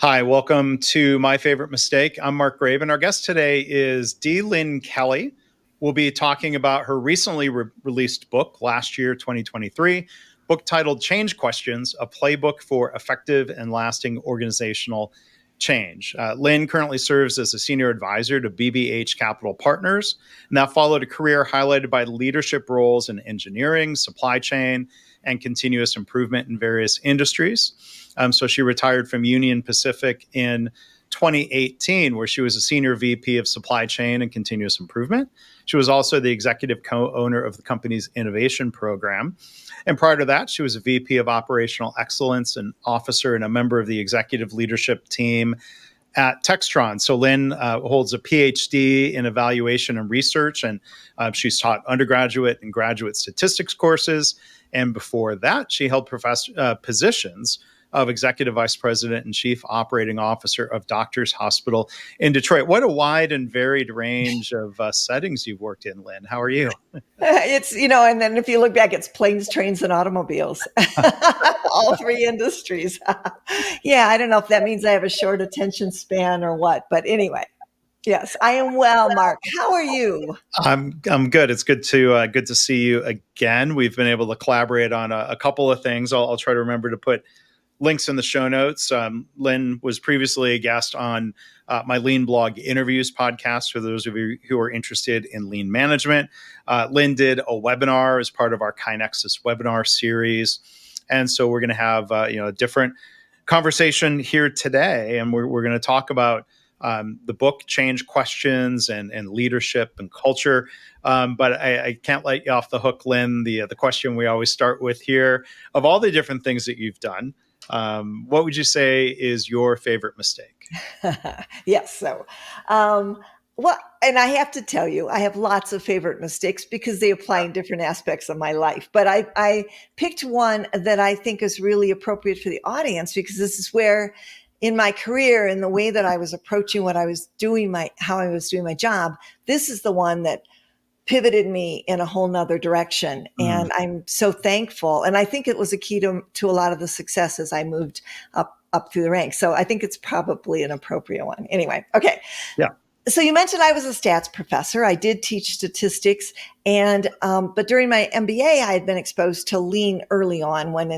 Hi, welcome to My Favorite Mistake. I'm Mark Graban. Our guest today is Lynn Kelly. We'll be talking about her recently released book last year, 2023, book titled Change Questions, a Playbook for Effective and Lasting Organizational Change. Lynn currently serves as a senior advisor to BBH Capital Partners, and that followed a career highlighted by leadership roles in engineering, supply chain, and continuous improvement in various industries. So she retired from Union Pacific in 2018, where she was a senior VP of supply chain and continuous improvement. She was also the executive co-owner of the company's innovation program. And prior to that, she was a VP of operational excellence and officer and a member of the executive leadership team at Textron. So Lynn holds a PhD in evaluation and research, and she's taught undergraduate and graduate statistics courses. And before that, she held positions of Executive Vice President and Chief Operating Officer of Doctors Hospital in Detroit. What a wide and varied range of settings you've worked in, Lynn. How are you? And then if you look back, it's planes, trains, and automobiles, all three industries. Yeah, I don't know if that means I have a short attention span or what, but anyway. Yes, I am well, Mark. How are you? I'm good. It's good to see you again. We've been able to collaborate on a couple of things. I'll try to remember to put links in the show notes. Lynn was previously a guest on my Lean Blog Interviews podcast for those of you who are interested in lean management. Lynn did a webinar as part of our KaiNexus webinar series. And so we're going to have a different conversation here today. And we're going to talk about the book Change Questions and leadership and culture. But I can't let you off the hook, Lynn. The question we always start with here, of all the different things that you've done, what would you say is your favorite mistake? Yes. So, and I have to tell you, I have lots of favorite mistakes because they apply in different aspects of my life. But I picked one that I think is really appropriate for the audience because this is where in my career and the way that I was approaching what I was doing, how I was doing my job, this is the one that pivoted me in a whole nother direction. And I'm so thankful. And I think it was a key to a lot of the success as I moved up through the ranks. So I think it's probably an appropriate one. Anyway. Okay. Yeah. So you mentioned I was a stats professor. I did teach statistics, and but during my MBA, I had been exposed to lean early on when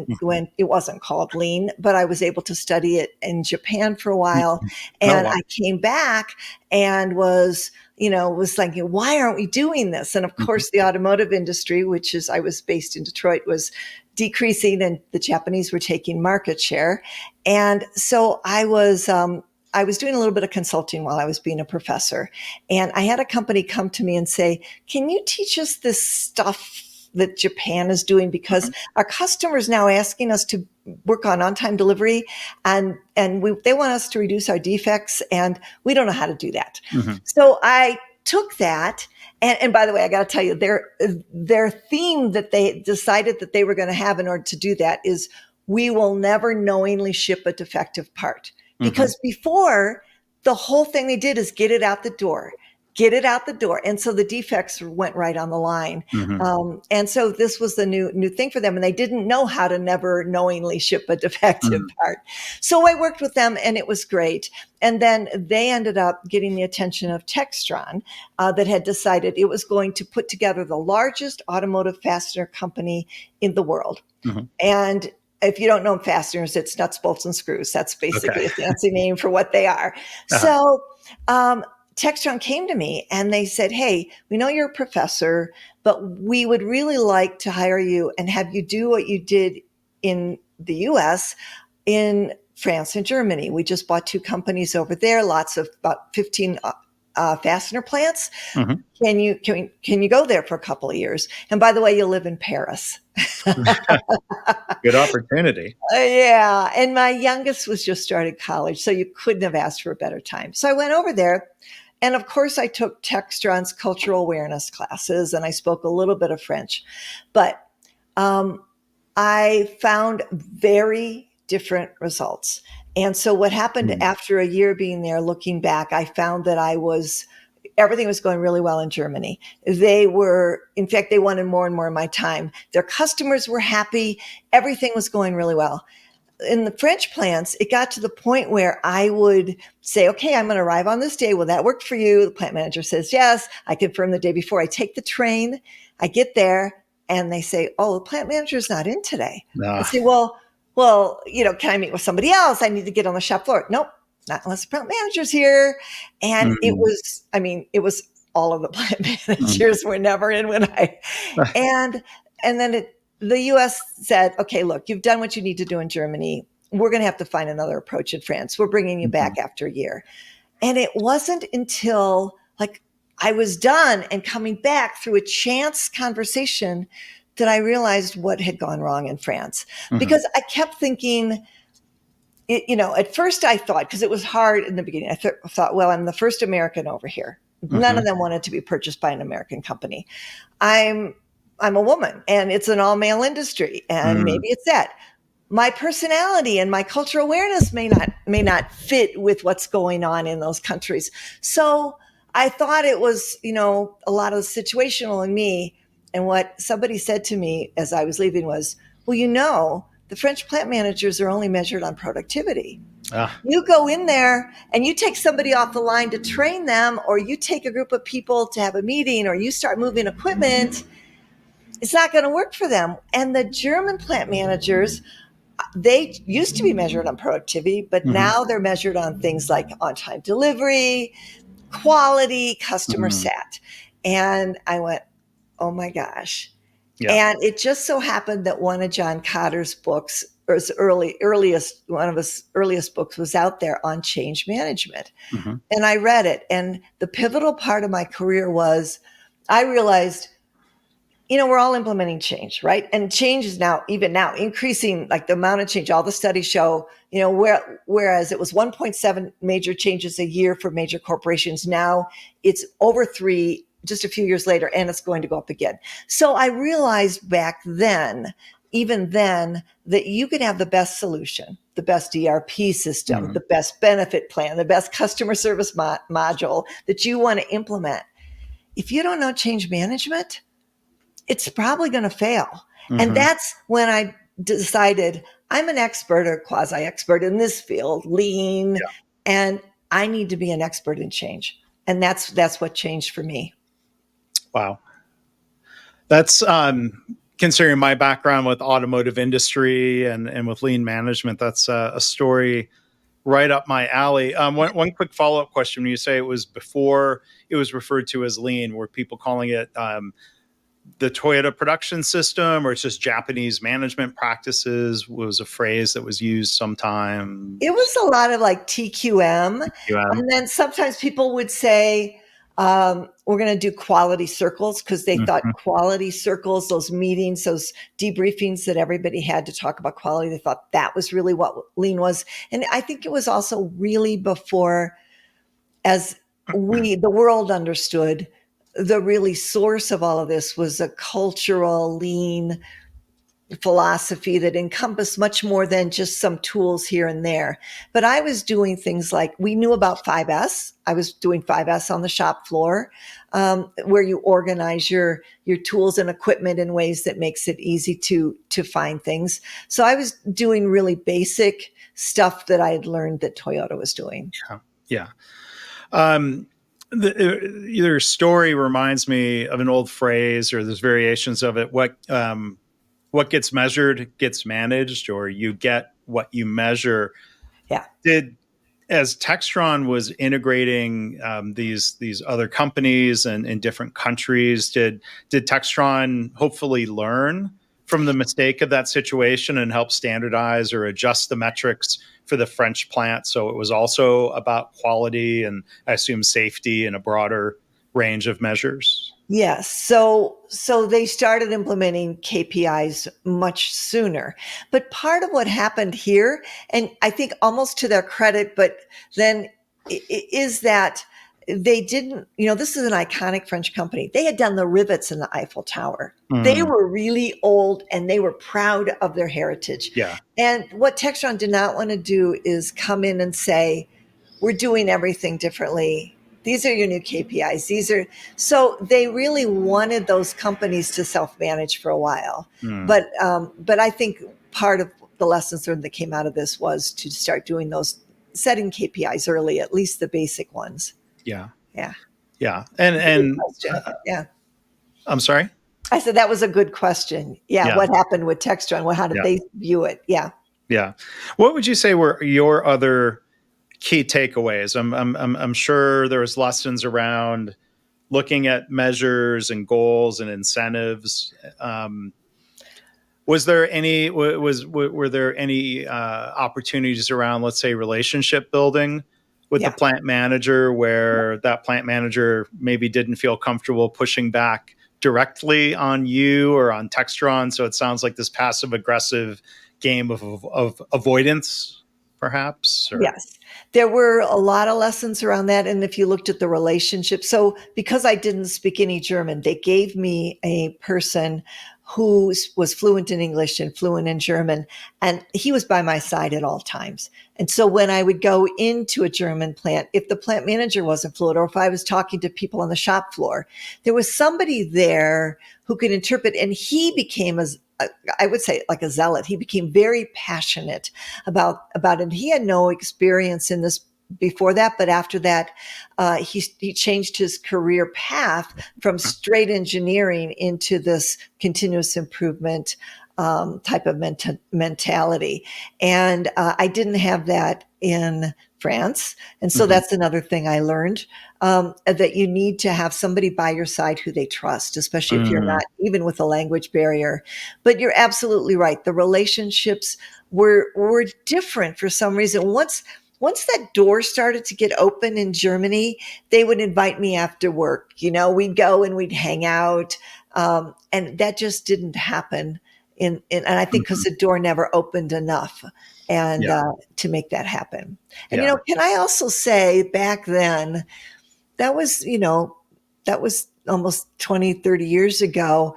it wasn't called lean, but I was able to study it in Japan for a while, and I came back and was thinking, why aren't we doing this? And of course, the automotive industry, I was based in Detroit, was decreasing, and the Japanese were taking market share, and so I was doing a little bit of consulting while I was being a professor. And I had a company come to me and say, can you teach us this stuff that Japan is doing? Because our customers now asking us to work on-time delivery and they want us to reduce our defects, and we don't know how to do that. So I took that. And by the way, I got to tell you, their theme that they decided that they were going to have in order to do that is, we will never knowingly ship a defective part. Because before, the whole thing they did is get it out the door. And so the defects went right on the line. And so this was the new thing for them. And they didn't know how to never knowingly ship a defective part. So I worked with them, and it was great. And then they ended up getting the attention of Textron, that had decided it was going to put together the largest automotive fastener company in the world. And if you don't know fasteners, it's nuts, bolts, and screws. That's basically a fancy name for what they are. So Textron came to me and they said, hey, we know you're a professor, but we would really like to hire you and have you do what you did in the US, in France and Germany. We just bought 2 companies over there, lots of about 15 fastener plants. Can you go there for a couple of years? And by the way, you live in Paris. Good opportunity. Yeah. And my youngest was just started college, so you couldn't have asked for a better time. So I went over there. And of course, I took Textron's cultural awareness classes, and I spoke a little bit of French. But I found very different results. And so what happened after a year being there, looking back, I found that everything was going really well in Germany. In fact, they wanted more and more of my time. Their customers were happy. Everything was going really well. in the French plants, it got to the point where I would say, okay, I'm going to arrive on this day. Will that work for you? The plant manager says, yes. I confirm the day before. I take the train. I get there and they say, oh, the plant manager's not in today. I say, well, can I meet with somebody else? I need to get on the shop floor. Nope, not unless the plant manager's here. And it was all of the plant managers were never in and then the U.S. said, okay, look, you've done what you need to do in Germany. We're going to have to find another approach in France. We're bringing you back after a year. And it wasn't until I was done and coming back through a chance conversation that I realized what had gone wrong in France. Because I kept thinking, at first I thought, because it was hard in the beginning, I thought, well, I'm the first American over here. None of them wanted to be purchased by an American company. I'm a woman and it's an all male industry and maybe it's that. My personality and my cultural awareness may not fit with what's going on in those countries. So I thought it was, a lot of situational in me. And what somebody said to me as I was leaving was, well, the French plant managers are only measured on productivity. You go in there and you take somebody off the line to train them, or you take a group of people to have a meeting, or you start moving equipment. It's not going to work for them. And the German plant managers, they used to be measured on productivity, but now they're measured on things like on-time delivery, quality, customer sat. And I went, oh my gosh. Yeah. And it just so happened that one of John Cotter's books, or one of his earliest books, was out there on change management. And I read it. And the pivotal part of my career was I realized, we're all implementing change, right? And change is even now increasing, like the amount of change. All the studies show, whereas it was 1.7 major changes a year for major corporations, now it's over 3 just a few years later, and it's going to go up again. So I realized back then, even then, that you could have the best solution, the best ERP system, the best benefit plan, the best customer service module that you want to implement. If you don't know change management, it's probably going to fail. And that's when I decided I'm an expert or quasi-expert in this field, lean, and I need to be an expert in change. And that's what changed for me. Wow. That's considering my background with automotive industry and with lean management, that's a story right up my alley. One quick follow-up question. When you say it was before it was referred to as lean, were people calling it the Toyota production system, or it's just Japanese management practices was a phrase that was used sometimes? It was a lot of like TQM. And then sometimes people would say, we're going to do quality circles, because they thought quality circles, those meetings, those debriefings that everybody had to talk about quality, they thought that was really what lean was. And I think it was also really before, as the world understood, the really source of all of this was a cultural lean philosophy that encompassed much more than just some tools here and there. But I was doing things like, we knew about 5S. I was doing 5S on the shop floor, where you organize your tools and equipment in ways that makes it easy to find things. So I was doing really basic stuff that I had learned that Toyota was doing. Yeah. Your story reminds me of an old phrase, or there's variations of it. What gets measured gets managed, or you get what you measure. Yeah. As Textron was integrating these other companies and in different countries, did Textron hopefully learn from the mistake of that situation and help standardize or adjust the metrics for the French plant, so it was also about quality and, I assume, safety and a broader range of measures? Yes. So they started implementing KPIs much sooner. But part of what happened here, and I think almost to their credit, but then is that they didn't, this is an iconic French company. They had done the rivets in the Eiffel Tower. They were really old and they were proud of their heritage. Yeah. And what Textron did not want to do is come in and say, we're doing everything differently. These are your new KPIs. So they really wanted those companies to self-manage for a while. But I think part of the lessons learned that came out of this was to start doing those setting KPIs early, at least the basic ones. Yeah. Yeah. Yeah. Good question. Yeah. I'm sorry. I said that was a good question. Yeah. Yeah. What happened with Textron? Well, how did Yeah. they view it? Yeah. Yeah. What would you say were your other key takeaways? I'm sure there was lessons around looking at measures and goals and incentives. Was there any were there any opportunities around, let's say, relationship building with the plant manager, where that plant manager maybe didn't feel comfortable pushing back directly on you or on Textron? So it sounds like this passive aggressive game of avoidance, perhaps. Or? Yes, there were a lot of lessons around that. And if you looked at the relationship, so because I didn't speak any German, they gave me a person who was fluent in English and fluent in German, and he was by my side at all times. And so when I would go into a German plant, if the plant manager wasn't fluent, or if I was talking to people on the shop floor, there was somebody there who could interpret, and he became I would say like a zealot. He became very passionate about it. He had no experience in this before that, but after that, he changed his career path from straight engineering into this continuous improvement type of mentality. And I didn't have that in France. And so that's another thing I learned, that you need to have somebody by your side who they trust, especially if you're not, even with a language barrier. But you're absolutely right. The relationships were different for some reason. Once that door started to get open in Germany, they would invite me after work. We'd go and we'd hang out. And that just didn't happen. And I think because the door never opened enough and to make that happen. And, can I also say back then, that was almost 20, 30 years ago,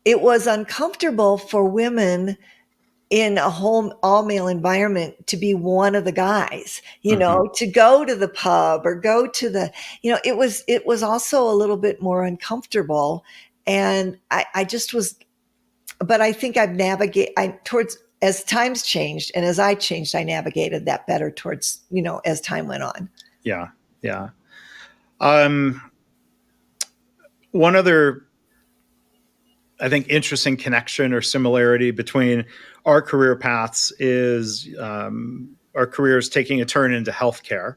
it was uncomfortable for women in a home all male environment to be one of the guys, to go to the pub or go to the, it was also a little bit more uncomfortable. And I just was, but I think I've navigated towards, as times changed and as I changed, I navigated that better towards, as time went on. Yeah. Yeah. One other, I think, interesting connection or similarity between our career paths is our careers taking a turn into healthcare,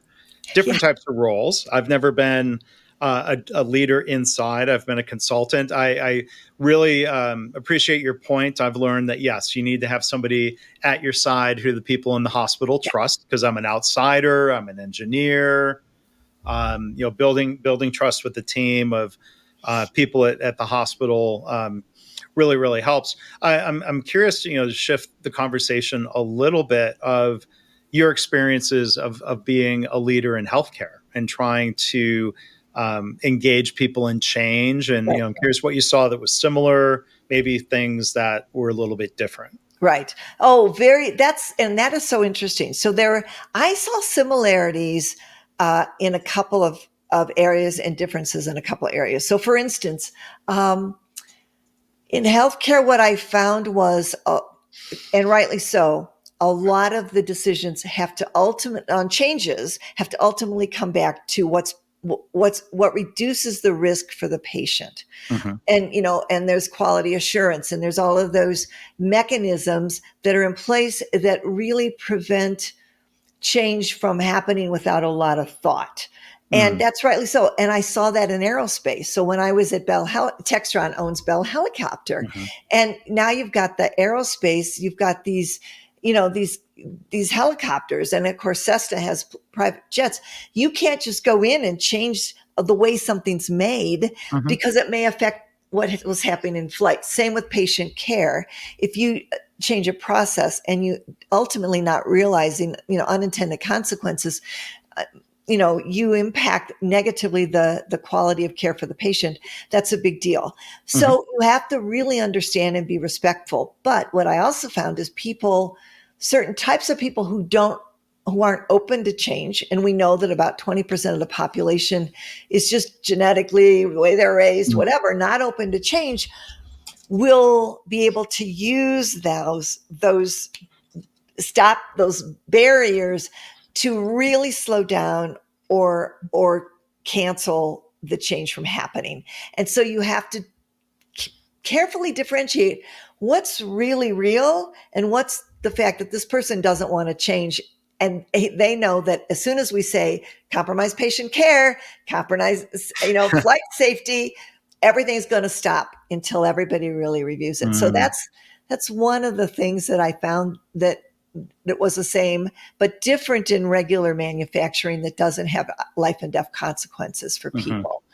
different types of roles. I've never been a leader inside. I've been a consultant. I really appreciate your point. I've learned that, yes, you need to have somebody at your side who the people in the hospital trust, because I'm an outsider. I'm an engineer. Building trust with the team of people at the hospital really, really helps. I'm curious, to shift the conversation a little bit of your experiences of being a leader in healthcare and trying to engage people in change. And, I'm curious what you saw that was similar, maybe things that were a little bit different. Right. Oh, that is so interesting. So I saw similarities in a couple of areas and differences in a couple of areas. So for instance, in healthcare, what I found was, and rightly so, a lot of the decisions changes have to ultimately come back to what reduces the risk for the patient. And, and there's quality assurance, and there's all of those mechanisms that are in place that really prevent change from happening without a lot of thought. And that's rightly so. And I saw that in aerospace. So when I was at Textron owns Bell Helicopter. And now you've got the aerospace, you've got these helicopters. And of course, Cessna has private jets. You can't just go in and change the way something's made because it may affect what was happening in flight. Same with patient care. If you change a process and you ultimately not realizing, unintended consequences, you impact negatively the quality of care for the patient. That's a big deal. So you have to really understand and be respectful. But what I also found is certain types of people who aren't open to change. And we know that about 20% of the population is just genetically, the way they're raised, whatever, not open to change, will be able to use stop those barriers to really slow down or cancel the change from happening. And so you have to carefully differentiate what's really real and what's the fact that this person doesn't want to change. And they know that as soon as we say compromise patient care, compromise, flight safety, everything's going to stop until everybody really reviews it. So that's one of the things that I found that was the same, but different in regular manufacturing that doesn't have life and death consequences for people.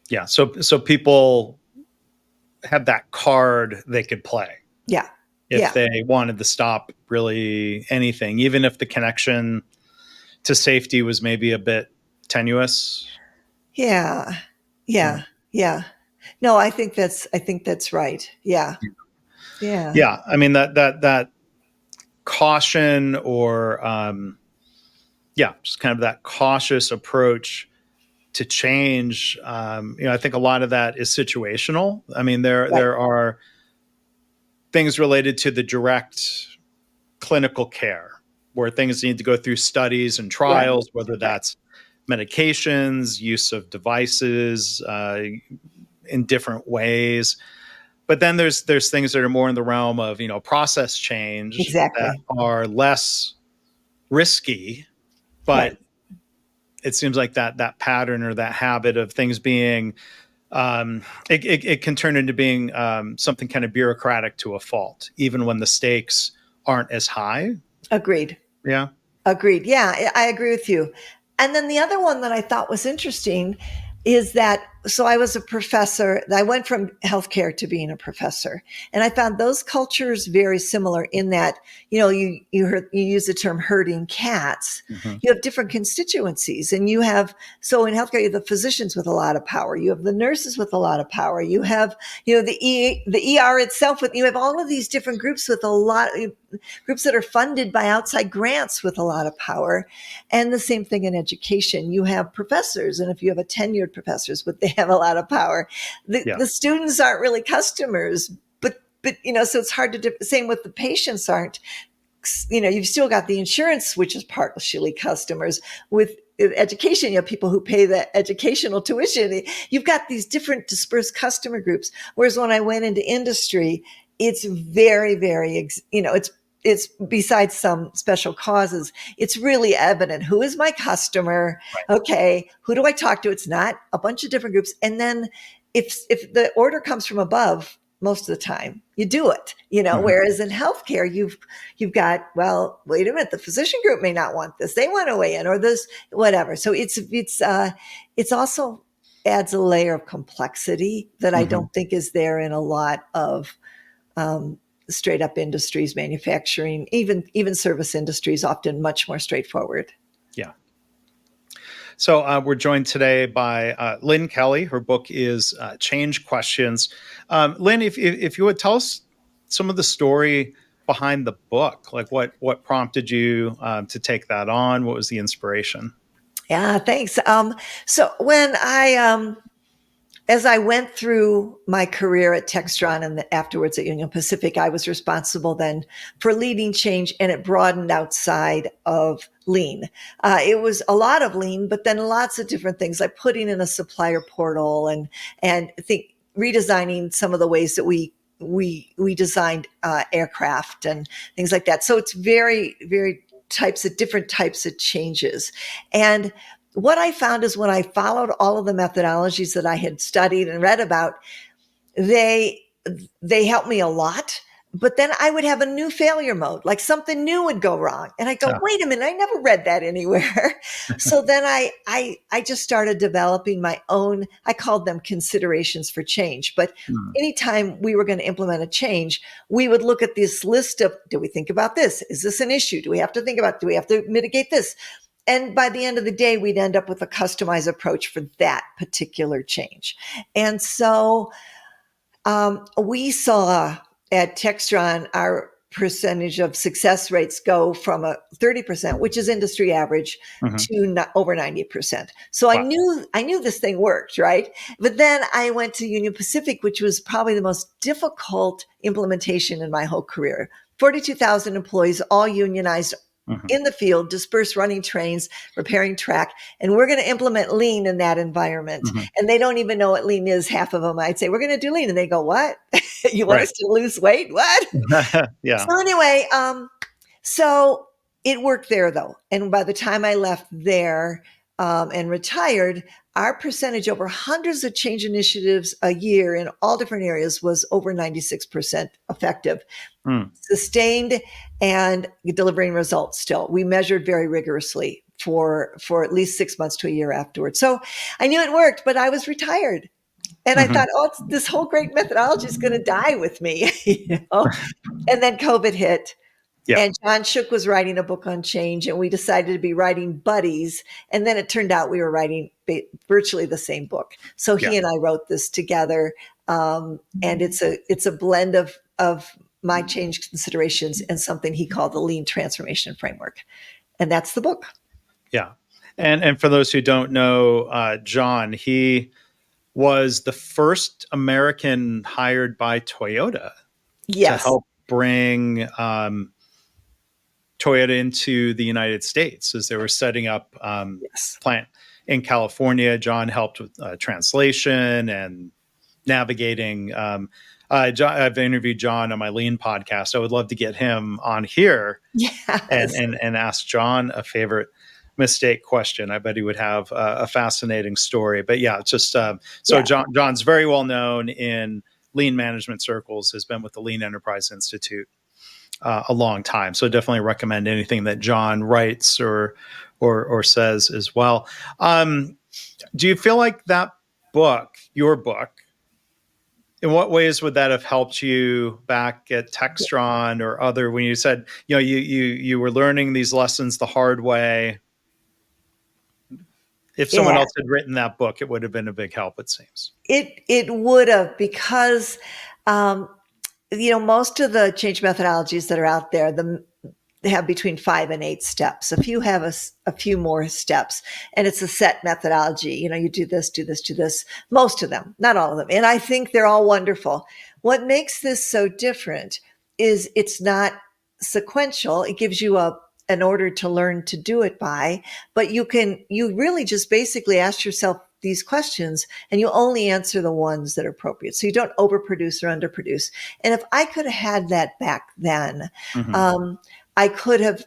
Yeah. So people have that card they could play. Yeah. If they wanted to stop really anything, even if the connection to safety was maybe a bit tenuous. Yeah. No, I think that's right. Yeah. I mean, that caution or, just kind of that cautious approach to change. I think a lot of that is situational. I mean, there are things related to the direct clinical care where things need to go through studies and trials, whether that's medications, use of devices in different ways. But then there's things that are more in the realm of, process change that are less risky, but it seems like that pattern or that habit of things being, it can turn into being something kind of bureaucratic to a fault, even when the stakes aren't as high. Agreed. Yeah. Agreed. Yeah, I agree with you. And then the other one that I thought was interesting is that, so I was a professor. I went from healthcare to being a professor, and I found those cultures very similar in that, you use the term herding cats. Mm-hmm. You have different constituencies, and so in healthcare, you have the physicians with a lot of power. You have the nurses with a lot of power. You have, the ER itself you have all of these different groups with groups that are funded by outside grants with a lot of power. And the same thing in education. You have professors, and if you have a tenured professors, but they have a lot of power. The students aren't really customers, but so it's hard to same with the patients aren't. You've still got the insurance, which is partially customers. With education, people who pay the educational tuition. You've got these different dispersed customer groups. Whereas when I went into industry, it's very, very, it's besides some special causes, it's really evident who is my customer. Right. Okay, who do I talk to? It's not a bunch of different groups. And then if the order comes from above, most of the time you do it, mm-hmm. Whereas in healthcare, you've got, well, wait a minute, the physician group may not want this. They want to weigh in or this, whatever. So it's also adds a layer of complexity that mm-hmm. I don't think is there in a lot of, straight up industries, manufacturing, even service industries, often much more straightforward. Yeah. So we're joined today by Lynn Kelly. Her book is Change Questions. Lynn, if you would tell us some of the story behind the book, like what prompted you to take that on? What was the inspiration? Yeah, thanks. So when as I went through my career at Textron and afterwards at Union Pacific, I was responsible then for leading change, and it broadened outside of lean. It was a lot of lean, but then lots of different things like putting in a supplier portal and redesigning some of the ways that we designed aircraft and things like that. So it's very, very different types of changes. And what I found is when I followed all of the methodologies that I had studied and read about, they helped me a lot. But then I would have a new failure mode, like something new would go wrong. And I go, wait a minute, I never read that anywhere. So then I just started developing my own, I called them considerations for change. But anytime we were going to implement a change, we would look at this list of, do we think about this? Is this an issue? Do we have to think about, do we have to mitigate this? And by the end of the day, we'd end up with a customized approach for that particular change. And so we saw at Textron our percentage of success rates go from a 30%, which is industry average, to over 90%. So I knew this thing worked, right? But then I went to Union Pacific, which was probably the most difficult implementation in my whole career. 42,000 employees, all unionized Mhm. in the field, dispersed running trains, repairing track. And we're going to implement lean in that environment. Mhm. And they don't even know what lean is. Half of them, I'd say, we're going to do lean. And they go, what? You want Right. us to lose weight? What? Yeah. So anyway, so it worked there though. And by the time I left there and retired, our percentage over hundreds of change initiatives a year in all different areas was over 96% effective, Mm. sustained, and delivering results still. We measured very rigorously for at least 6 months to a year afterwards. So I knew it worked, but I was retired. And I Mhm. thought, oh, this whole great methodology is going to die with me. And then COVID hit. Yeah. And John Shook was writing a book on change, and we decided to be writing buddies. And then it turned out we were writing virtually the same book. So he Yeah. and I wrote this together, and it's a blend of my change considerations and something he called the Lean Transformation Framework, and that's the book. Yeah. And for those who don't know, John, he was the first American hired by Toyota to Yes, help bring Toyota into the United States as they were setting up yes, plant in California. John helped with translation and navigating. I've interviewed John on my Lean podcast. I would love to get him on here yes, and ask John a favorite mistake question. I bet he would have a fascinating story. But yeah, it's just so yeah, John's very well known in lean management circles, has been with the Lean Enterprise Institute a long time. So definitely recommend anything that John writes or says as well. Do you feel like that book, your book, in what ways would that have helped you back at Textron or other, when you said, you were learning these lessons the hard way? If someone yeah. else had written that book, it would have been a big help, it seems. It would have, because um, most of the change methodologies that are out there, they have between 5 and 8 steps. A few have a few more steps, and it's a set methodology. You do this, do this, do this. Most of them, not all of them. And I think they're all wonderful. What makes this so different is it's not sequential. It gives you an order to learn to do it by, but you really just basically ask yourself these questions, and you only answer the ones that are appropriate. So you don't overproduce or underproduce. And if I could have had that back then, Mm-hmm. I could have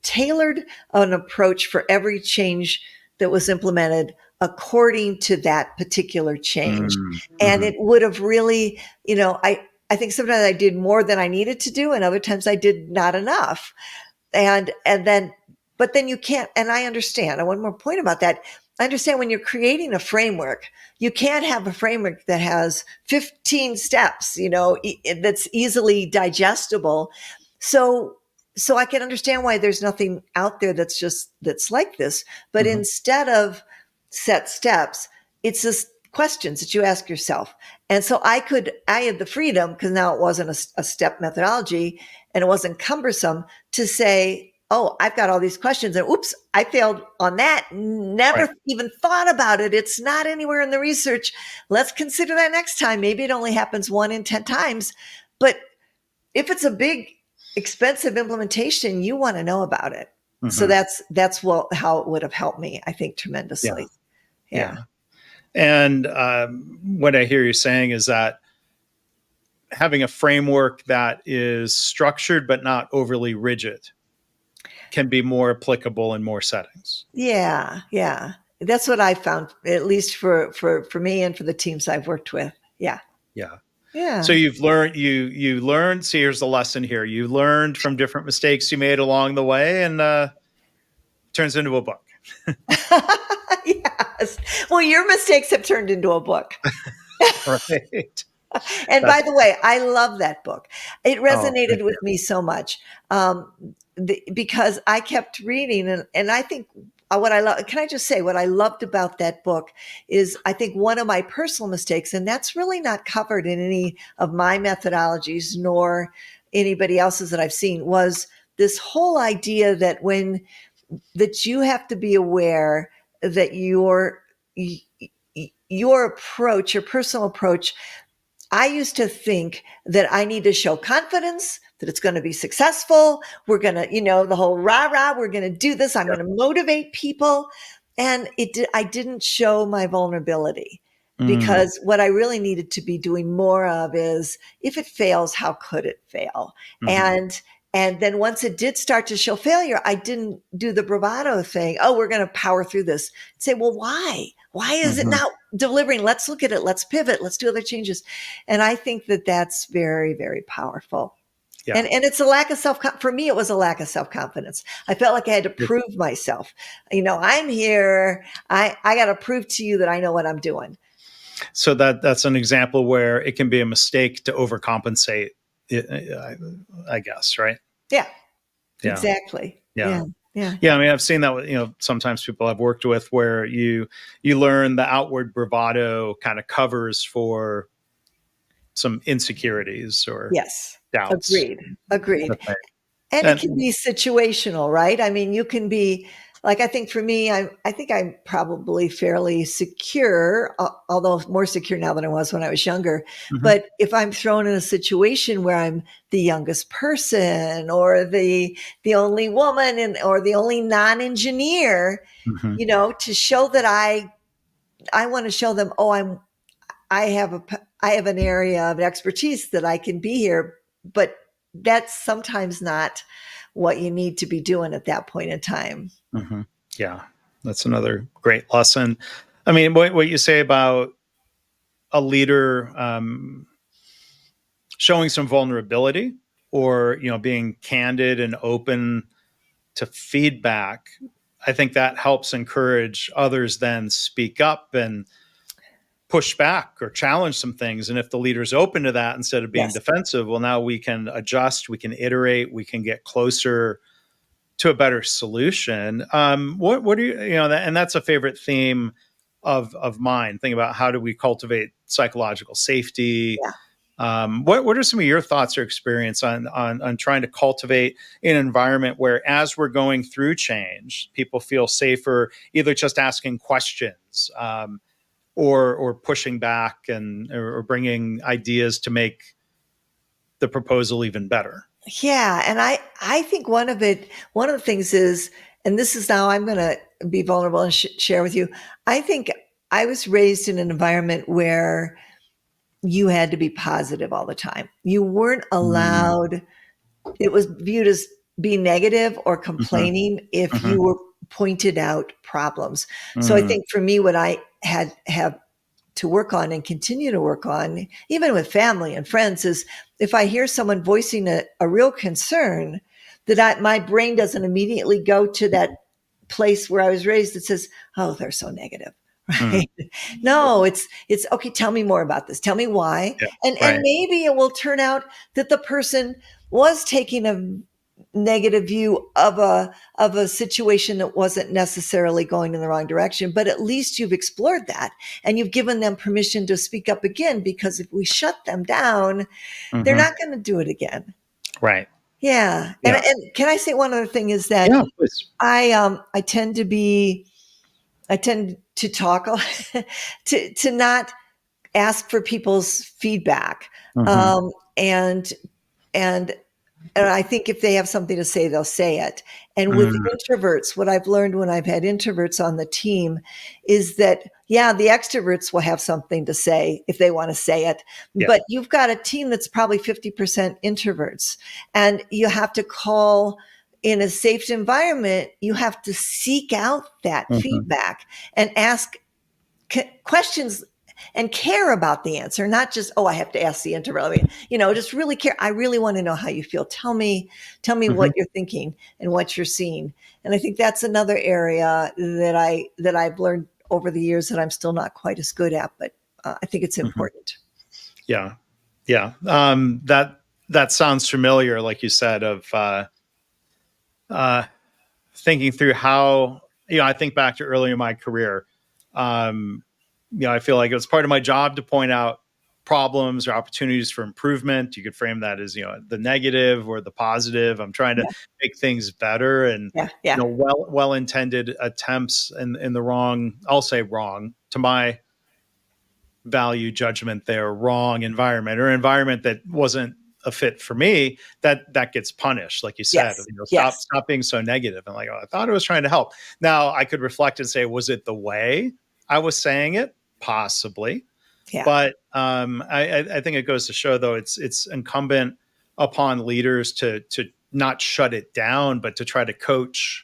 tailored an approach for every change that was implemented according to that particular change. And Mm-hmm. it would have really, I think sometimes I did more than I needed to do, and other times I did not enough. But then you can't, and I understand. And one more point about that. I understand when you're creating a framework, you can't have a framework that has 15 steps, that's easily digestible. So I can understand why there's nothing out there that's like this. But Mm-hmm. instead of set steps, it's just questions that you ask yourself. And so I had the freedom, because now it wasn't a step methodology and it wasn't cumbersome, to say, oh, I've got all these questions, and oops, I failed on that. Never Right. even thought about it. It's not anywhere in the research. Let's consider that next time. Maybe it only happens 1 in 10 times. But if it's a big, expensive implementation, you want to know about it. So Mm-hmm. that's how it would have helped me, I think, Yeah. tremendously. Yeah. Yeah. And what I hear you saying is that having a framework that is structured but not overly rigid can be more applicable in more settings. Yeah. Yeah. That's what I found, at least for me and for the teams I've worked with. Yeah. Yeah. So Yeah. you've learned, you learned. See, here's the lesson here. You learned from different mistakes you made along the way, and turns into a book. Yes. Well, your mistakes have turned into a book. Right. And That's by the way, I love that book. It thank resonated with you. me so much, because I kept reading, and I think what I love. Can I just say what I loved about that book is, I think, one of my personal mistakes, and that's really not covered in any of my methodologies nor anybody else's that I've seen, was this whole idea that you have to be aware that your approach, your personal approach, I used to think that I need to show confidence, that it's going to be successful. We're going to, the whole rah rah, we're going to do this. I'm Yeah. going to motivate people. And I didn't show my vulnerability, Mm, because what I really needed to be doing more of is, if it fails, how could it fail? mhm. And then once it did start to show failure, I didn't do the bravado thing. Oh, we're going to power through this. Say, well, why? Why is it Mhm. not delivering? Let's look at it. Let's pivot. Let's do other changes. And I think that that's very, very powerful. Yeah. And it's a lack of for me, it was a lack of self-confidence. I felt like I had to prove myself. I'm here. I got to prove to you that I know what I'm doing. So that's an example where it can be a mistake to overcompensate, I guess, right? Yeah, Yeah. exactly. Yeah. Yeah. Yeah. Yeah. I mean, I've seen that with, sometimes people I've worked with where you learn the outward bravado kind of covers for some insecurities or Yes. doubts. Agreed. Agreed. Okay. And it can And be situational, right? I mean, you can be like, I think for me, I think I'm probably fairly secure, although more secure now than I was when I was younger. mhm, But if I'm thrown in a situation where I'm the youngest person, or the only woman, or the only non-engineer, mhm, to show that I want to show them, oh, I have an area of expertise that I can be here, but that's sometimes not what you need to be doing at that point in time. mhm. Yeah, that's another great lesson. I mean, what you say about a leader showing some vulnerability, or being candid and open to feedback, I think that helps encourage others then speak up and push back or challenge some things. And if the leader's open to that instead of being Yes. defensive, well, now we can adjust, we can iterate, we can get closer to a better solution. What do and that's a favorite theme of mine. Think about, how do we cultivate psychological safety? Yeah. What are some of your thoughts or experience on trying to cultivate an environment where, as we're going through change, people feel safer either just asking questions, or pushing back, or bringing ideas to make the proposal even better? Yeah. And I think one of the things is, and this is now I'm going to be vulnerable and share with you. I think I was raised in an environment where you had to be positive all the time. You weren't Mm, allowed, it was viewed as being negative or mhm, complaining if mhm, you were pointed out problems. So I mm, think for me, what I have to work on and continue to work on, even with family and friends, is if I hear someone voicing a real concern, that my brain doesn't immediately go to that place where I was raised that says, "Oh, they're so negative." mm. Right? No, it's okay. Tell me more about this. Tell me why, Yeah, and right. maybe it will turn out that the person was taking a negative view of a situation that wasn't necessarily going in the wrong direction, but at least you've explored that and you've given them permission to speak up again, because if we shut them down, they're Mhm. not going to do it again. Right. Yeah. Yeah. And can I say one other thing is that Yeah, please. I tend to talk to not ask for people's feedback. Mhm. Um, and and and I think if they have something to say, they'll say it. And with Mm, introverts, what I've learned when I've had introverts on the team is that, yeah, the extroverts will have something to say if they want to say it. yeah. But you've got a team that's probably 50% introverts, and you have to call in a safe environment. You have to seek out that Mhm. feedback and ask questions and care about the answer, not just, oh, I have to ask the introvert. I mean, just really care. I really want to know how you feel. Tell me what Mhm. you're thinking and what you're seeing. And I think that's another area that I've learned over the years that I'm still not quite as good at, but I think it's Mhm. important. Yeah. Yeah. That sounds familiar, like you said, of uh, thinking through how, I think back to early in my career. Um, I feel like it was part of my job to point out problems or opportunities for improvement. You could frame that as, the negative or the positive. I'm trying to Yeah, make things better, and, yeah, yeah, well intended attempts in the wrong, I'll say wrong, to my value judgment there, wrong environment, or environment that wasn't a fit for me, that gets punished, like you said. Yes. Stop Yes. being so negative. And like, oh, I thought I was trying to help. Now I could reflect and say, was it the way I was saying it? Possibly. Yeah. But I think it goes to show, though, it's incumbent upon leaders to not shut it down, but to try to coach.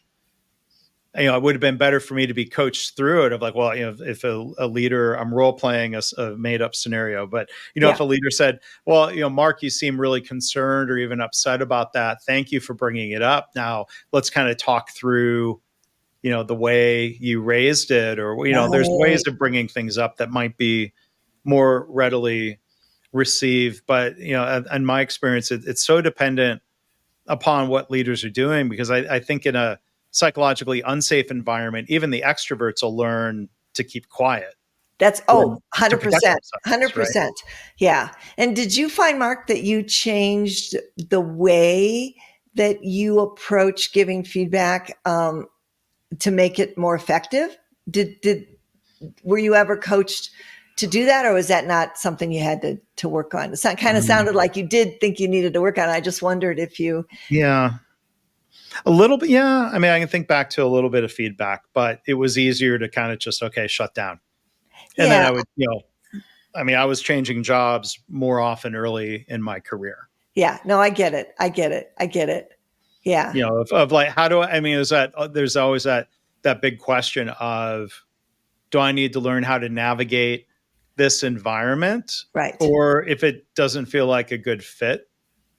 It would have been better for me to be coached through it, of like, well, if a leader, I'm role playing a made up scenario, but if a leader said, well, Mark, you seem really concerned or even upset about that. Thank you for bringing it up. Now let's kind of talk through, the way you raised it, or, there's ways of bringing things up that might be more readily received. But, in my experience, it's so dependent upon what leaders are doing, because I think in a psychologically unsafe environment, even the extroverts will learn to keep quiet. That's To 100%, protect themselves, right? 100%. Yeah. And did you find, Mark, that you changed the way that you approach giving feedback to make it more effective? Were you ever coached to do that, or was that not something you had to work on? It kind of sounded like you did think you needed to work on it. I just wondered if you. Yeah. A little bit. Yeah. I mean, I can think back to a little bit of feedback, but it was easier to kind of just, okay, shut down. And then I would, I was changing jobs more often early in my career. Yeah. No, I get it. Yeah. Of like, how do is that, there's always that big question of, do I need to learn how to navigate this environment? Right. Or if it doesn't feel like a good fit,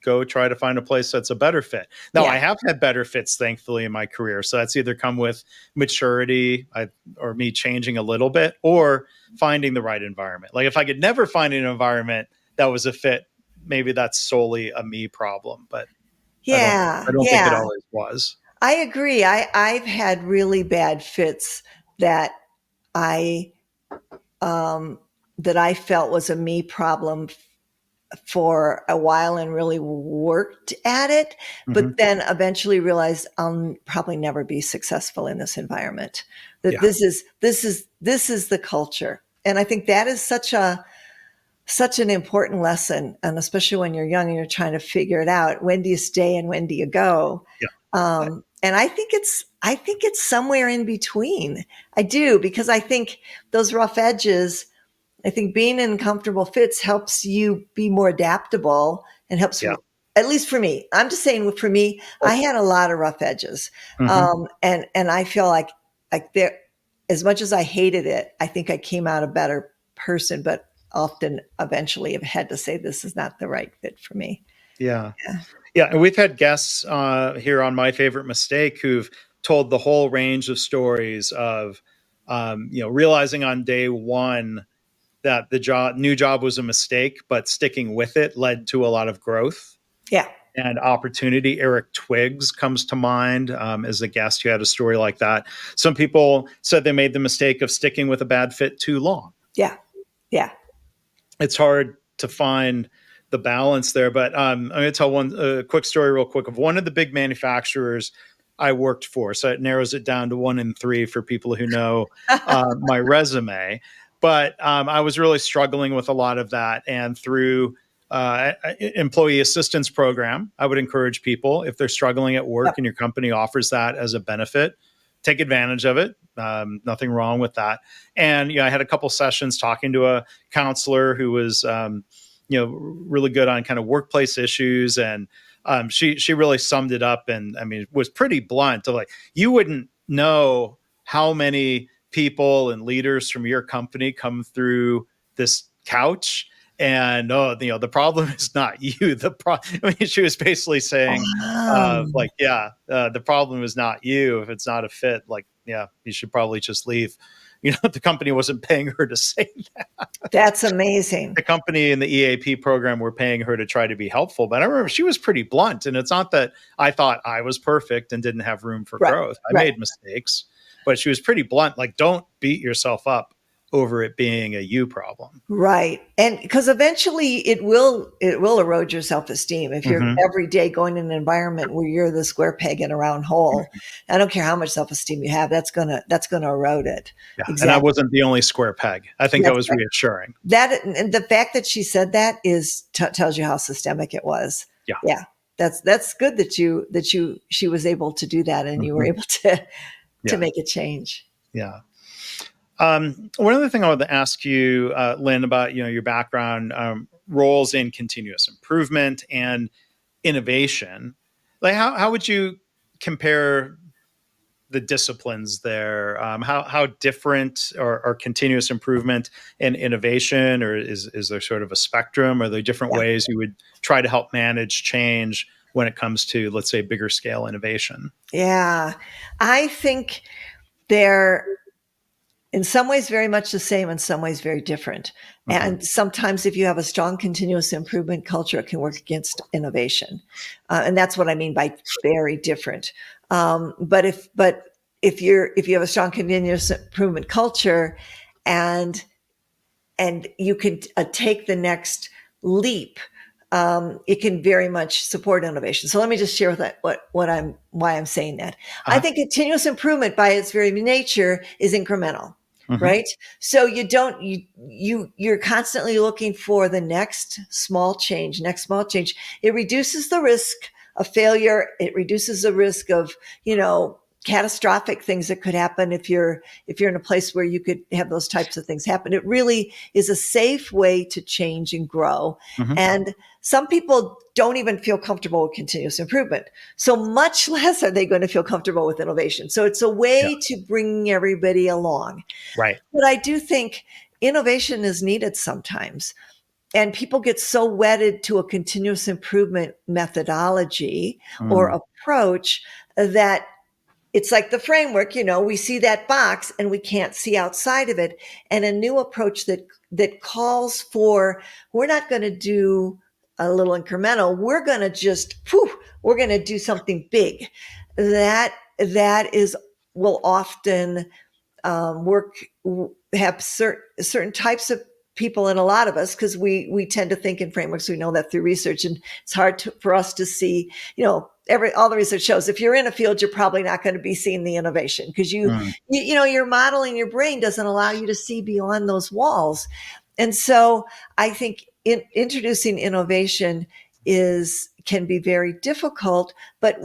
go try to find a place that's a better fit. Now, I have had better fits, thankfully, in my career. So that's either come with maturity, or me changing a little bit, or finding the right environment. Like if I could never find an environment that was a fit, maybe that's solely a me problem. But I don't think it always was. I agree. I've had really bad fits that I felt was a me problem for a while, and really worked at it, but then eventually realized I'll probably never be successful in this environment. That this is the culture. And I think that is such an important lesson. And especially when you're young and you're trying to figure it out, when do you stay and when do you go? Yeah. And I think it's somewhere in between. I do, because I think those rough edges, I think being in comfortable fits helps you be more adaptable, and helps, at least for me. I'm just saying, for me, I had a lot of rough edges. And I feel like there, as much as I hated it, I think I came out a better person, but often eventually have had to say, this is not the right fit for me. Yeah. And we've had guests here on My Favorite Mistake who've told the whole range of stories of, realizing on day one that the new job was a mistake, but sticking with it led to a lot of growth. Yeah. And opportunity. Eric Twiggs comes to mind as a guest who had a story like that. Some people said they made the mistake of sticking with a bad fit too long. Yeah. It's hard to find the balance there, but I'm going to tell one quick story real quick of one of the big manufacturers I worked for. So it narrows it down to 1 in 3 for people who know my resume. But I was really struggling with a lot of that. And through employee assistance program, I would encourage people, if they're struggling at work and your company offers that as a benefit, take advantage of it. Nothing wrong with that. And I had a couple sessions talking to a counselor who was really good on kind of workplace issues. And she really summed it up, and was pretty blunt. Like, you wouldn't know how many people and leaders from your company come through this couch, and the problem is not you. She was basically saying, the problem is not you. If it's not a fit, you should probably just leave. The company wasn't paying her to say that. That's amazing. The company and the EAP program were paying her to try to be helpful. But I remember she was pretty blunt. And it's not that I thought I was perfect and didn't have room for growth. I made mistakes, but she was pretty blunt. Like, don't beat yourself up over it being a you problem. Right. And because eventually it will erode your self-esteem if you're every day going in an environment where you're the square peg in a round hole. I don't care how much self-esteem you have, that's gonna erode it. Yeah. Exactly. And I wasn't the only square peg. I think that was reassuring. That, and the fact that she said that tells you how systemic it was. Yeah. Yeah. That's good that she was able to do that, and you were able to make a change. Yeah. One other thing I wanted to ask you, Lynn, about your background, roles in continuous improvement and innovation. Like, how would you compare the disciplines there? How different are continuous improvement and innovation, or is there sort of a spectrum? Are there different ways you would try to help manage change when it comes to, let's say, bigger scale innovation? Yeah, I think they're in some ways very much the same, in some ways very different. And sometimes if you have a strong continuous improvement culture, it can work against innovation. And that's what I mean by very different. But if you have a strong continuous improvement culture and you can take the next leap, it can very much support innovation. So let me just share with that why I'm saying that. I think continuous improvement by its very nature is incremental. Right. So you're constantly looking for the next small change. It reduces the risk of failure. It reduces the risk of, catastrophic things that could happen if you're in a place where you could have those types of things happen. It really is a safe way to change and grow. And some people don't even feel comfortable with continuous improvement. So much less are they going to feel comfortable with innovation. So it's a way to bring everybody along. Right. But I do think innovation is needed sometimes. And people get so wedded to a continuous improvement methodology or approach that it's like the framework, we see that box and we can't see outside of it. And a new approach that calls for, we're not going to do a little incremental. We're going to we're going to do something big. That will often have certain types of people, and a lot of us, because we tend to think in frameworks. We know that through research, and it's hard for us to see, all the research shows if you're in a field, you're probably not going to be seeing the innovation because your modeling, your brain doesn't allow you to see beyond those walls. And so I think introducing innovation can be very difficult, but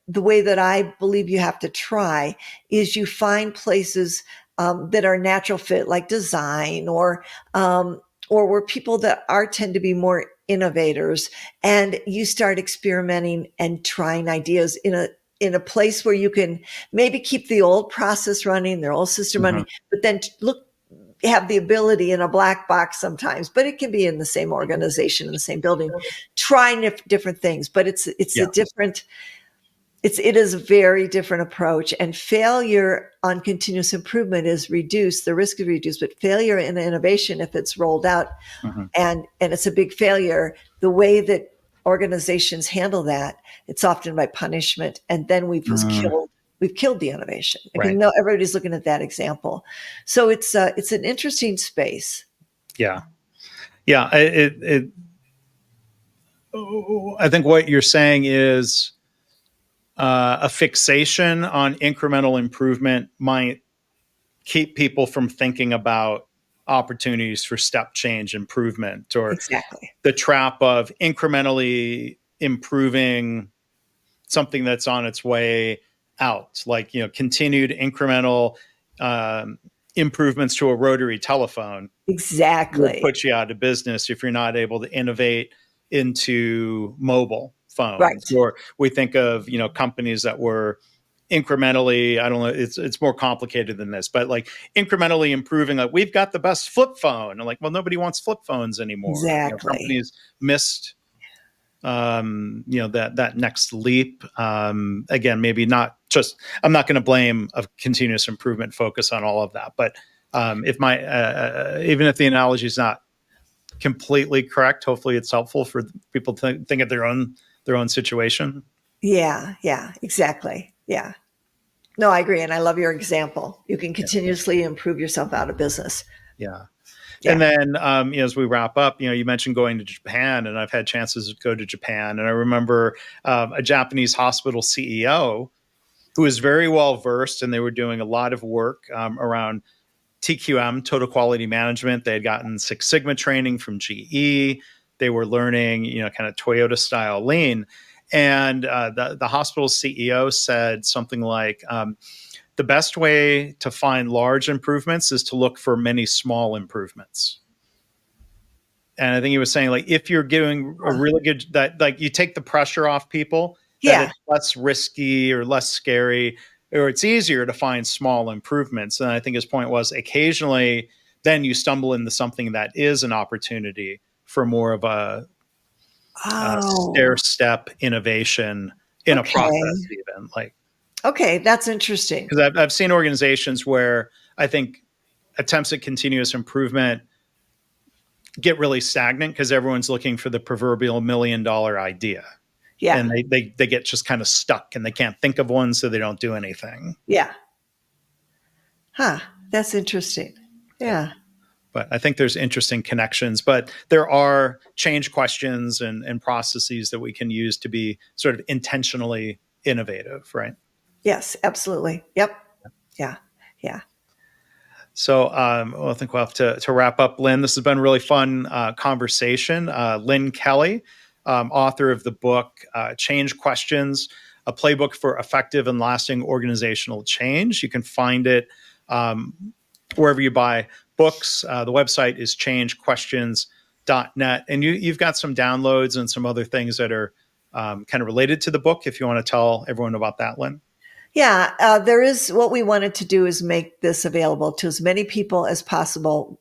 the way that I believe you have to try is you find places that are natural fit, like design or where people that tend to be more innovators, and you start experimenting and trying ideas in a place where you can maybe keep the old process running, their old system running, but then have the ability in a black box sometimes, but it can be in the same organization, in the same building, trying different things. But it is a very different approach, and failure on continuous improvement is reduced. The risk is reduced, but failure in innovation, if it's rolled out and it's a big failure, the way that organizations handle that, it's often by punishment. And then we've killed the innovation. Right. Everybody's looking at that example. So it's an interesting space. Yeah. Yeah. I think what you're saying is, a fixation on incremental improvement might keep people from thinking about opportunities for step change improvement, or the trap of incrementally improving something that's on its way out, like, continued incremental improvements to a rotary telephone. Exactly. Would put you out of business if you're not able to innovate into mobile phones. Right. Or we think of, companies that were incrementally, I don't know, it's more complicated than this, but like incrementally improving, like, we've got the best flip phone. And like, well, nobody wants flip phones anymore. Exactly. Companies missed, that next leap. Again, maybe not just, I'm not going to blame a continuous improvement focus on all of that, but if even if the analogy is not completely correct, hopefully it's helpful for people to think of their own situation. Yeah, exactly. Yeah. No, I agree. And I love your example. You can continuously improve yourself out of business. Yeah. Yeah. And then, as we wrap up, you mentioned going to Japan, and I've had chances to go to Japan. And I remember a Japanese hospital CEO who was very well versed, and they were doing a lot of work around TQM, total quality management. They had gotten Six Sigma training from GE. They were learning, kind of Toyota style lean. And the hospital CEO said something like, the best way to find large improvements is to look for many small improvements. And I think he was saying, like, if you're doing a really good, that like you take the pressure off people, that Yeah. it's less risky or less scary, or it's easier to find small improvements. And I think his point was occasionally then you stumble into something that is an opportunity for more of a stair Oh, step innovation in a process, okay. even like, Okay. That's interesting. because I've seen organizations where I think attempts at continuous improvement get really stagnant because everyone's looking for the proverbial $1 million idea. Yeah. And they get just kind of stuck and they can't think of one, so they don't do anything. Yeah. Huh. That's interesting. Yeah. Yeah. But I think there's interesting connections. But there are change questions and processes that we can use to be sort of intentionally innovative, right? Yes, absolutely. Yep. Yeah. Yeah. So well, I think we'll have to wrap up, Lynn. This has been a really fun conversation. Lynn Kelly, author of the book Change Questions, a playbook for effective and lasting organizational change. You can find it wherever you buy books. The website is changequestions.net. And you've got some downloads and some other things that are kind of related to the book, if you want to tell everyone about that, Lynn. Yeah, there is what we wanted to do is make this available to as many people as possible,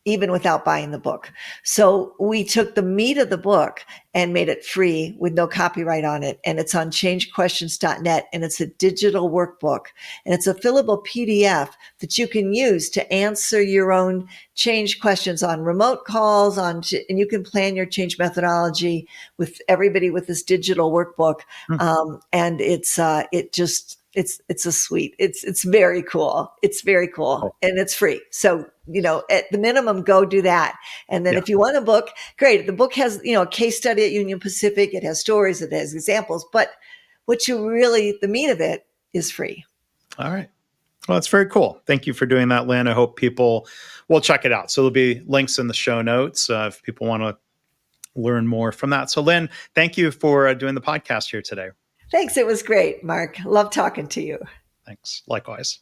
even without buying the book. So we took the meat of the book and made it free with no copyright on it. And it's on changequestions.net, and it's a digital workbook, and it's a fillable PDF that you can use to answer your own change questions on remote calls and you can plan your change methodology with everybody with this digital workbook. Hmm. And it's it's a sweet, it's very cool. It's very cool, Cool. and it's free. So, at the minimum, go do that. And then Yeah. if you want a book, great. The book has, a case study at Union Pacific. It has stories, it has examples, but the meat of it is free. All right. Well, it's very cool. Thank you for doing that, Lynn. I hope people will check it out. So there'll be links in the show notes if people want to learn more from that. So, Lynn, thank you for doing the podcast here today. Thanks. It was great, Mark. Love talking to you. Thanks. Likewise.